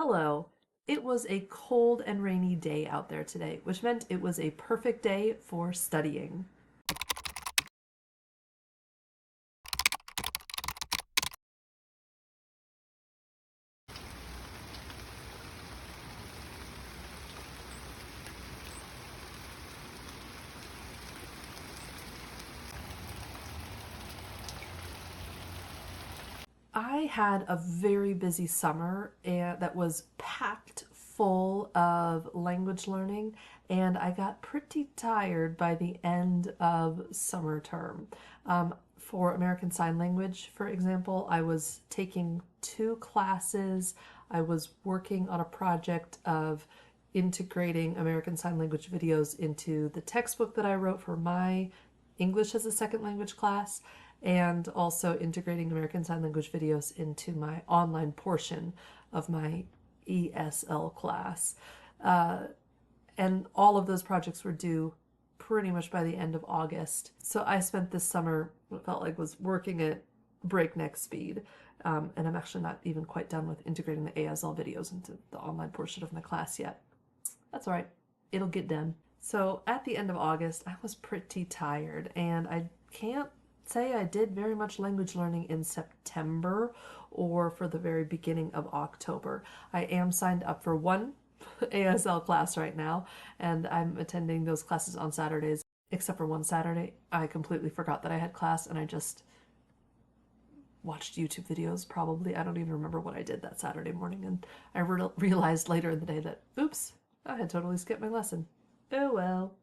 Hello. It was a cold and rainy day out there today, which meant it was a perfect day for studying. I had a very busy summer and that was packed full of language learning, and I got pretty tired by the end of summer term. For American Sign Language, for example, I was taking two classes. I was working on a project of integrating American Sign Language videos into the textbook that I wrote for my English as a second language class, and also integrating American Sign Language videos into my online portion of my ESL class. Uh, and all of those projects were due pretty much by the end of August. So I spent this summer what felt like was working at breakneck speed. And I'm actually not even quite done with integrating the ASL videos into the online portion of my class yet. That's all right. It'll get done. So at the end of August, I was pretty tired, and I can't say I did very much language learning in September or for the very beginning of October. I am signed up for one ASL class right now, and I'm attending those classes on Saturdays. Except for one Saturday, I completely forgot that I had class and I just watched YouTube videos probably. I don't even remember what I did that Saturday morning, and I realized later in the day that, oops, I had totally skipped my lesson. Oh well.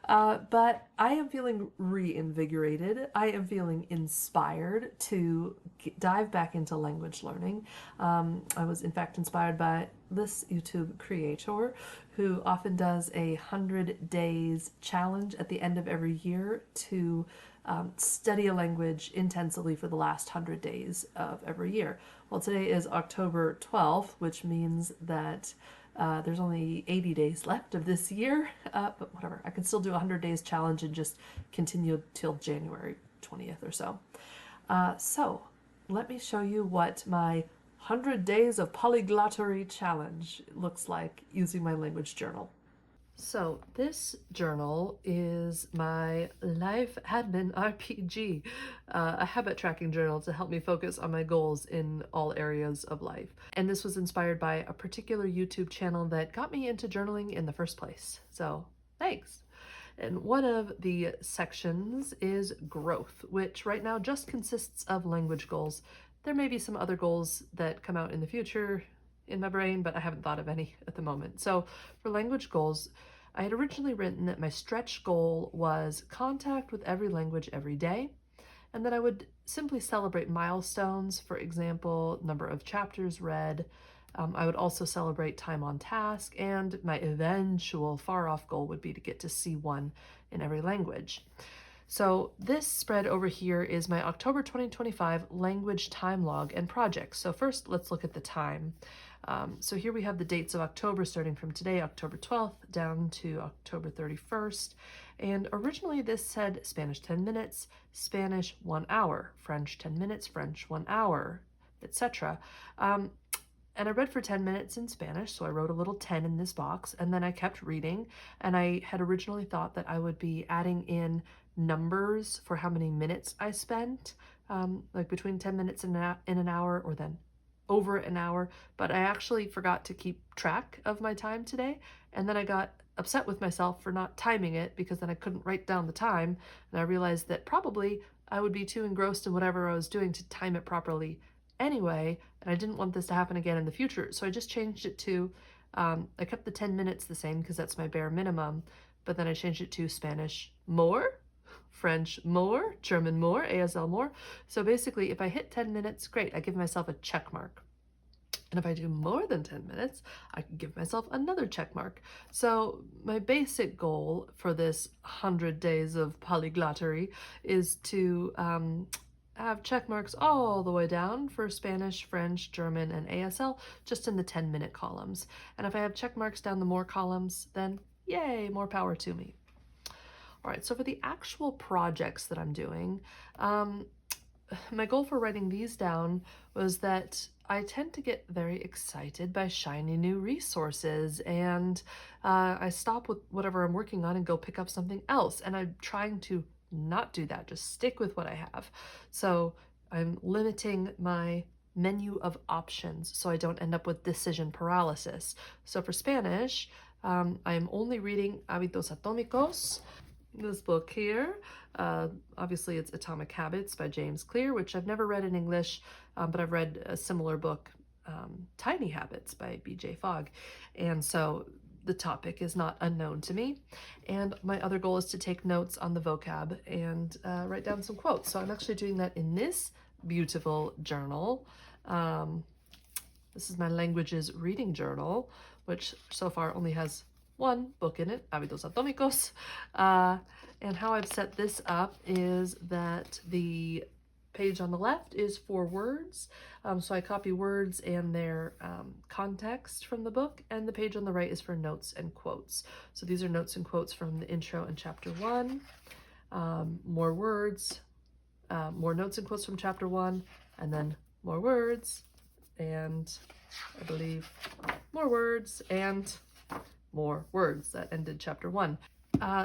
But I am feeling reinvigorated. I am feeling inspired to dive back into language learning. I was, in fact, inspired by this YouTube creator who often does a 100 days challenge at the end of every year to study a language intensively for the last 100 days of every year. Well, today is October 12th, which means that there's only 80 days left of this year, but whatever. I can still do a 100 days challenge and just continue till January 20th or so. So let me show you what my 100 days of polyglottery challenge looks like using my language journal. So this journal is my Life Admin RPG, a habit tracking journal to help me focus on my goals in all areas of life. And this was inspired by a particular YouTube channel that got me into journaling in the first place. So thanks. And one of the sections is growth, which right now just consists of language goals. There may be some other goals that come out in the future in my brain, but I haven't thought of any at the moment. So for language goals, I had originally written that my stretch goal was contact with every language every day, and that I would simply celebrate milestones, for example, number of chapters read. I would also celebrate time on task, and my eventual far off goal would be to get to C1 in every language. So this spread over here is my October 2025 language time log and projects. So first, let's look at the time. So here we have the dates of October starting from today, October 12th, down to October 31st. And originally this said Spanish 10 minutes, Spanish 1 hour, French 10 minutes, French 1 hour, etc. And I read for 10 minutes in Spanish, so I wrote a little 10 in this box, and then I kept reading, and I had originally thought that I would be adding in numbers for how many minutes I spent, like between 10 minutes and in an hour, or then over an hour, but I actually forgot to keep track of my time today, and then I got upset with myself for not timing it because then I couldn't write down the time, and I realized that probably I would be too engrossed in whatever I was doing to time it properly anyway, and I didn't want this to happen again in the future, so I just changed it to, I kept the 10 minutes the same because that's my bare minimum, but then I changed it to Spanish more, French more, German more, ASL more. So basically, if I hit 10 minutes, great, I give myself a check mark. And if I do more than 10 minutes, I can give myself another check mark. So my basic goal for this 100 days of polyglottery is to have check marks all the way down for Spanish, French, German, and ASL, just in the 10-minute columns. And if I have check marks down the more columns, then yay, more power to me. All right, so for the actual projects that I'm doing, my goal for writing these down was that I tend to get very excited by shiny new resources, and I stop with whatever I'm working on and go pick up something else. And I'm trying to not do that, just stick with what I have. So I'm limiting my menu of options so I don't end up with decision paralysis. So for Spanish, I'm only reading Hábitos Atómicos, this book here. Obviously, it's Atomic Habits by James Clear, which I've never read in English, but I've read a similar book, Tiny Habits by B.J. Fogg. And so the topic is not unknown to me. And my other goal is to take notes on the vocab and write down some quotes. So I'm actually doing that in this beautiful journal. This is my languages reading journal, which so far only has one book in it, Hábitos Atómicos. And how I've set this up is that the page on the left is for words. So I copy words and their context from the book, and the page on the right is for notes and quotes. So these are notes and quotes from the intro and chapter 1, more words, more notes and quotes from chapter 1, and then more words, and I believe more words, and more words. That ended chapter 1.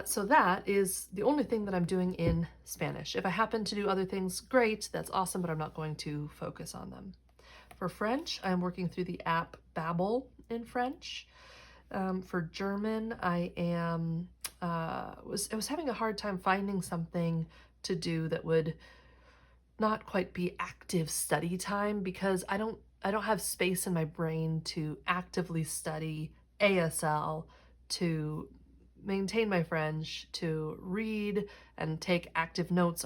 So that is the only thing that I'm doing in Spanish. If I happen to do other things, great, that's awesome, but I'm not going to focus on them. For French, I'm working through the app Babbel in French. For German, I was having a hard time finding something to do that would not quite be active study time, because I don't have space in my brain to actively study ASL, to maintain my French, to read and take active notes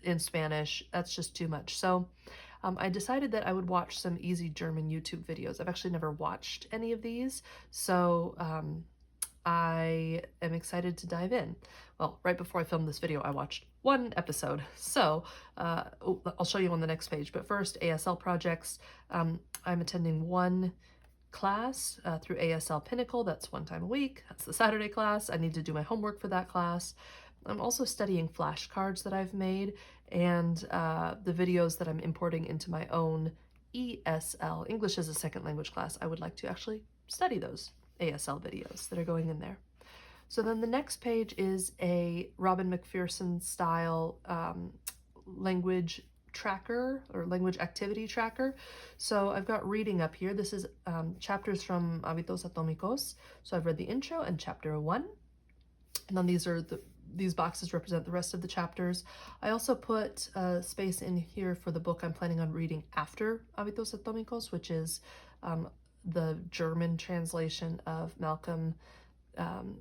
in Spanish. That's just too much. So I decided that I would watch some easy German YouTube videos. I've actually never watched any of these, so I am excited to dive in. Well, right before I filmed this video, I watched one episode. So I'll show you on the next page. But first, ASL projects. I'm attending one class through ASL Pinnacle. That's one time a week. That's the Saturday class. I need to do my homework for that class. I'm also studying flashcards that I've made, and the videos that I'm importing into my own ESL, English as a Second Language class. I would like to actually study those ASL videos that are going in there. So then the next page is a Robin McPherson style language tracker or language activity tracker. So I've got reading up here. This is chapters from Hábitos Atómicos. So I've read the intro and chapter 1. And then these boxes represent the rest of the chapters. I also put space in here for the book I'm planning on reading after Hábitos Atómicos, which is the German translation of Malcolm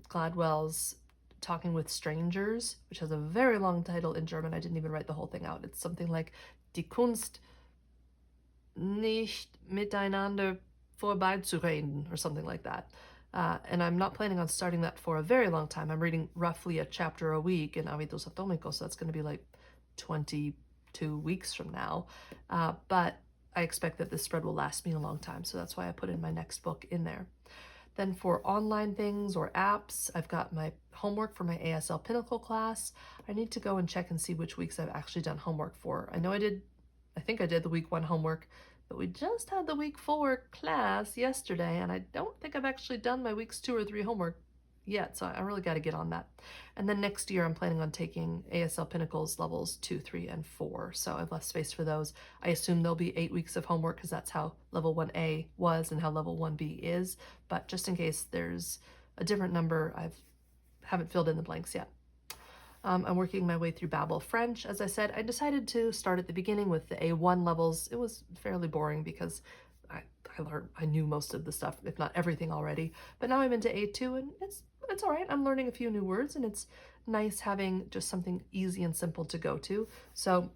Gladwell's Talking with Strangers, which has a very long title in German. I didn't even write the whole thing out. It's something like Die Kunst nicht miteinander vorbeizureden, or something like that. And I'm not planning on starting that for a very long time. I'm reading roughly a chapter a week in Hábitos Atómicos, so that's going to be like 22 weeks from now. But I expect that this spread will last me a long time, so that's why I put in my next book in there. Then for online things or apps, I've got my homework for my ASL Pinnacle class. I need to go and check and see which weeks I've actually done homework for. I think I did the week 1 homework, but we just had the week 4 class yesterday, and I don't think I've actually done my weeks 2 or 3 homework yet, so I really got to get on that. And then next year I'm planning on taking ASL Pinnacles levels 2, 3, and 4, so I've left space for those. I assume there'll be 8 weeks of homework because that's how level 1A was and how level 1B is, but just in case there's a different number, I haven't filled in the blanks yet. I'm working my way through Babbel French. As I said, I decided to start at the beginning with the A1 levels. It was fairly boring because I knew most of the stuff, if not everything already, but now I'm into A2, and it's all right. I'm learning a few new words, and it's nice having just something easy and simple to go to. So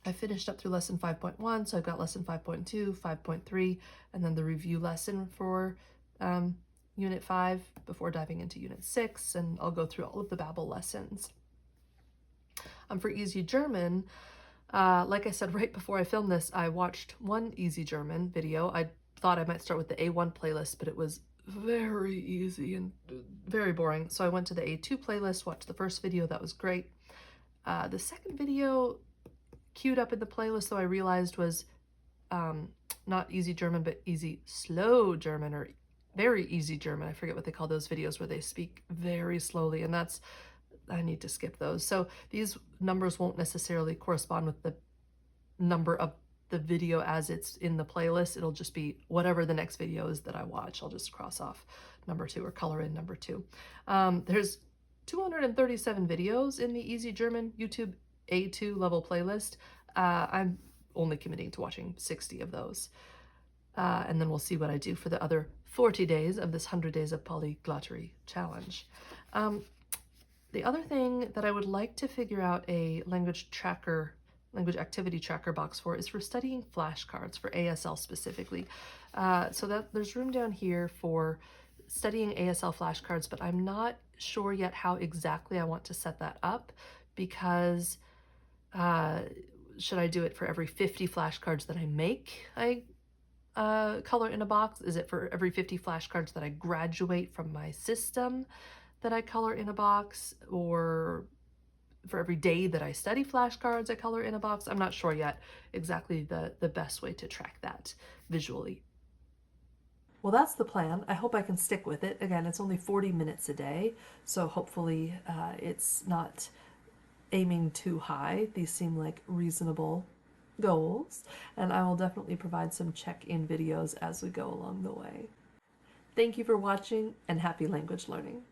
I finished up through lesson 5.1, so I've got lesson 5.2, 5.3, and then the review lesson for Unit 5 before diving into Unit 6, and I'll go through all of the Babbel lessons. For Easy German, like I said right before I filmed this, I watched one Easy German video. I thought I might start with the A1 playlist, but it was very easy and very boring. So I went to the A2 playlist, watched the first video. That was great. The second video queued up in the playlist, though, I realized was not easy German, but easy slow German, or very easy German. I forget what they call those videos where they speak very slowly, and I need to skip those. So these numbers won't necessarily correspond with the number of the video as it's in the playlist. It'll just be whatever the next video is that I watch. I'll just cross off number 2 or color in number 2. There's 237 videos in the Easy German YouTube A2 level playlist. I'm only committing to watching 60 of those. And then we'll see what I do for the other 40 days of this 100 Days of Polyglottery challenge. The other thing that I would like to figure out a language activity tracker box for is for studying flashcards, for ASL specifically. So that there's room down here for studying ASL flashcards, but I'm not sure yet how exactly I want to set that up, because should I do it for every 50 flashcards that I make, I color in a box? Is it for every 50 flashcards that I graduate from my system that I color in a box? Or for every day that I study flashcards, I color in a box? I'm not sure yet exactly the best way to track that visually. Well, that's the plan. I hope I can stick with it. Again, it's only 40 minutes a day, so hopefully it's not aiming too high. These seem like reasonable goals, and I will definitely provide some check-in videos as we go along the way. Thank you for watching, and happy language learning.